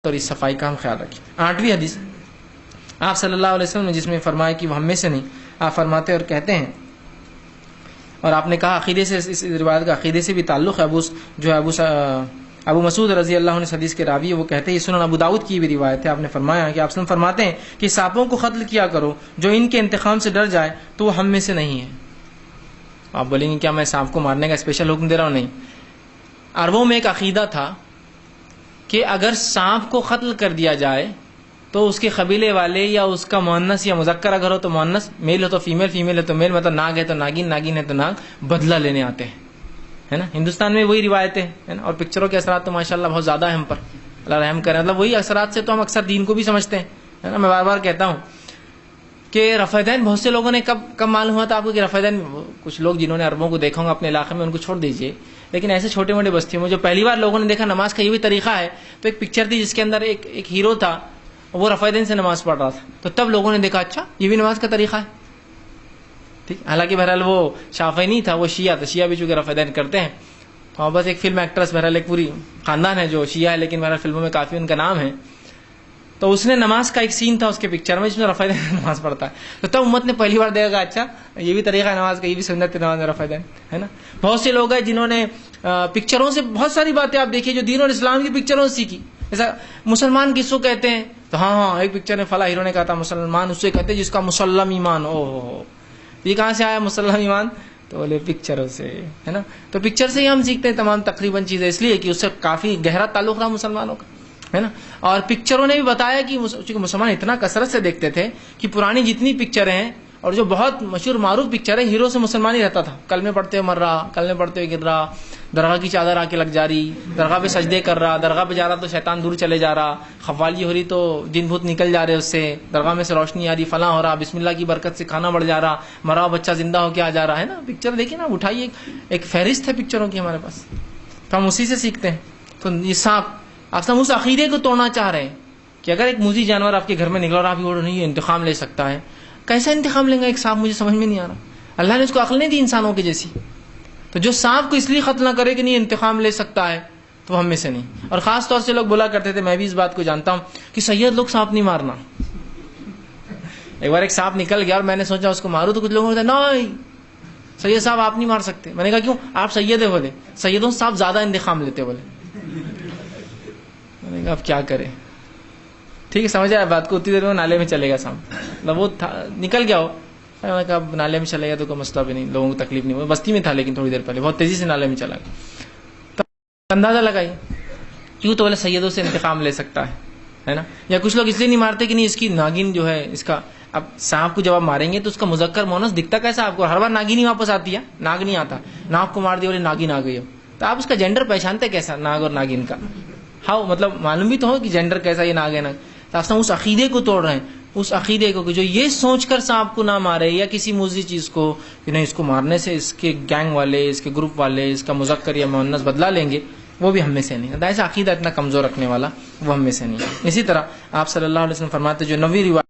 اور اس صفائی کا ہم خیال رکھیں۔ 8ویں حدیث آپ صلی اللہ علیہ وسلم نے جس میں فرمایا کہ وہ ہم میں سے نہیں، آپ فرماتے اور کہتے ہیں، اور آپ نے کہا عقیدے سے، اس روایت کا عقیدے سے بھی تعلق ہے۔ ابو مسعود رضی اللہ عنہ اس حدیث کے راوی وہ کہتے ہیں، یہ سنن ابو داؤد کی بھی روایت ہے، آپ نے فرمایا کہ آپ وسلم فرماتے ہیں کہ سانپوں کو قتل کیا کرو، جو ان کے انتقام سے ڈر جائے تو وہ ہم میں سے نہیں ہے۔ آپ بولیں گے کیا میں سانپ کو مارنے کا اسپیشل حکم دے رہا ہوں؟ نہیں، عربوں میں ایک عقیدہ تھا کہ اگر سانپ کو قتل کر دیا جائے تو اس کے قبیلے والے یا اس کا مؤنث یا مذکر اگر ہو تو مؤنث، میل ہو تو فیمیل، فیمیل ہے تو میل، مطلب ناگ ہے تو ناگین، ناگین ہے تو ناگ، بدلہ لینے آتے ہیں، ہے نا۔ ہندوستان میں وہی روایتیں ہیں نا، اور پکچروں کے اثرات تو ماشاءاللہ بہت زیادہ ہیں ہم پر، اللہ رحم کرے۔ مطلب وہی اثرات سے تو ہم اکثر دین کو بھی سمجھتے ہیں، ہے نا۔ میں بار بار کہتا ہوں کہ رفع دین بہت سے لوگوں نے کب معلوم ہوا تھا آپ کو کہ رفع دین، کچھ لوگ جنہوں نے عربوں کو دیکھا ہوگا اپنے علاقے میں ان کو چھوڑ دیجئے، لیکن ایسے چھوٹے موٹے بستیوں میں جو پہلی بار لوگوں نے دیکھا نماز کا یہ بھی طریقہ ہے، تو ایک پکچر تھی جس کے اندر ایک ہیرو تھا، وہ رفع دین سے نماز پڑھ رہا تھا، تو تب لوگوں نے دیکھا اچھا یہ بھی نماز کا طریقہ ہے، ٹھیک۔ حالانکہ بہرحال وہ شافعی نہیں تھا، وہ شیعہ تھا، شیعہ بھی چونکہ رفع دین کرتے ہیں، تو بس ایک فلم ایکٹریس، بہرحال ایک پوری خاندان ہے جو شیعہ ہے، لیکن بہرحال فلموں میں کافی ان کا نام ہے، تو اس نے نماز کا ایک سین تھا اس کے پکچر میں جس میں رفع دین نماز پڑھتا ہے، تو تب امت نے پہلی بار دیکھا اچھا یہ بھی طریقہ ہے نماز کا، یہ بھی سنت ہے نماز میں رفع دین، ہے نا۔ بہت سے لوگ ہیں جنہوں نے پکچروں سے بہت ساری باتیں آپ دیکھیے جو دین اور اسلام کی پکچروں سے سیکھی، جیسا مسلمان کس کو کہتے ہیں، تو ہاں ایک پکچر میں فلاں ہیرو نے کہا تھا مسلمان اس سے کہتے ہیں جس کا مسلم ایمان، او یہ کہاں سے آیا مسلم ایمان، تو بولے پکچروں سے، ہے نا۔ تو پکچر سے ہی ہم سیکھتے ہیں تمام تقریباً چیزیں، اس لیے کہ اس سے کافی گہرا تعلق رہا مسلمانوں کا، ہے نا۔ اور پکچروں نے بھی بتایا کہ چونکہ مسلمان اتنا کثرت سے دیکھتے تھے کہ پرانی جتنی پکچریں ہیں اور جو بہت مشہور معروف پکچر ہے، ہیرو سے مسلمان ہی رہتا تھا، کلمے پڑھتے ہوئے مر رہا، کلمے پڑھتے ہوئے گر رہا، درگاہ کی چادر آ کے لگ جا رہی، درگاہ پہ سجدے کر رہا، درگاہ پہ جا رہا تو شیطان دور چلے جا رہا، قوالی ہو رہی تو جن بھوت نکل جا رہے اس سے، درگاہ میں سے روشنی آ رہی، فلاں ہو رہا، بسم اللہ کی برکت سے کھانا بڑھ جا رہا، مرا بچہ زندہ ہو کے آ جا رہا، ہے نا۔ پکچر دیکھیے نا، اٹھائیے، ایک فہرست ہے پکچروں کی ہمارے پاس، تو ہم اسی سے سیکھتے ہیں۔ تو یہ سانپ آپ اس عقیدے کو توڑنا چاہ رہے ہیں کہ اگر ایک موذی جانور آپ کے گھر میں نکلا اور آپ یہ نہیں انتقام لے سکتا ہے، کیسا انتقام لیں گا ایک سانپ؟ مجھے سمجھ میں نہیں آ رہا۔ اللہ نے اس کو عقل نہیں دی انسانوں کی جیسی، تو جو سانپ کو اس لیے قتل نہ کرے کہ نہیں انتقام لے سکتا ہے تو وہ ہم میں سے نہیں۔ اور خاص طور سے لوگ بولا کرتے تھے، میں بھی اس بات کو جانتا ہوں کہ سید لوگ سانپ نہیں مارنا۔ ایک بار ایک سانپ نکل گیا اور میں نے سوچا اس کو ماروں، تو کچھ لوگوں نے کہا نہیں سید صاحب آپ نہیں مار سکتے۔ میں نے کہا کیوں؟ آپ سید ہیں بولے، سیدوں سے آپ زیادہ انتقام لیتے بولے۔ میں نے کہا اب کیا کرے، ٹھیک ہے سمجھ آیا بات کو، اتنی دیر میں نالے میں چلے گا سانپ، مطلب وہ نکل گیا ہو، میں نے کہا نالے میں چلے گا تو کوئی مسئلہ بھی نہیں، لوگوں کو تکلیف نہیں ہوئی، بستی میں تھا لیکن تھوڑی دیر پہلے بہت تیزی سے نالے میں چلا گیا، تو اندازہ لگائیے کیوں، تو بولے سیدوں سے انتقام لے سکتا ہے نا۔ یا کچھ لوگ اس لیے نہیں مارتے کہ نہیں اس کی ناگن جو ہے، اس کا اب سانپ کو جب آپ ماریں گے تو اس کا مذکر مونس دکھتا کیسا آپ کو؟ ہر بار ناگن ہی واپس آتی ہے، ناگ نہیں آتا، ناگ کو مار دیا بولے ناگن آ گئی ہو، تو آپ اس کا جینڈر پہچانتے کیسا ناگ اور ناگن کا؟ ہاں مطلب معلوم بھی تو ہو کہ جینڈر کیسا، یہ ناگ ہے ناگ، تو آپ اس عقیدے کو توڑ رہے ہیں، اس عقیدے کو کہ جو یہ سوچ کر سانپ کو نہ مارے یا کسی موذی چیز کو کہ نہیں اس کو مارنے سے اس کے گینگ والے، اس کے گروپ والے اس کا مذکر یا مؤنث بدلہ لیں گے، وہ بھی ہم میں سے نہیں۔ ایسا عقیدہ اتنا کمزور رکھنے والا وہ ہم میں سے نہیں ہے۔ اسی طرح آپ صلی اللہ علیہ وسلم فرماتے جو 9ویں روایت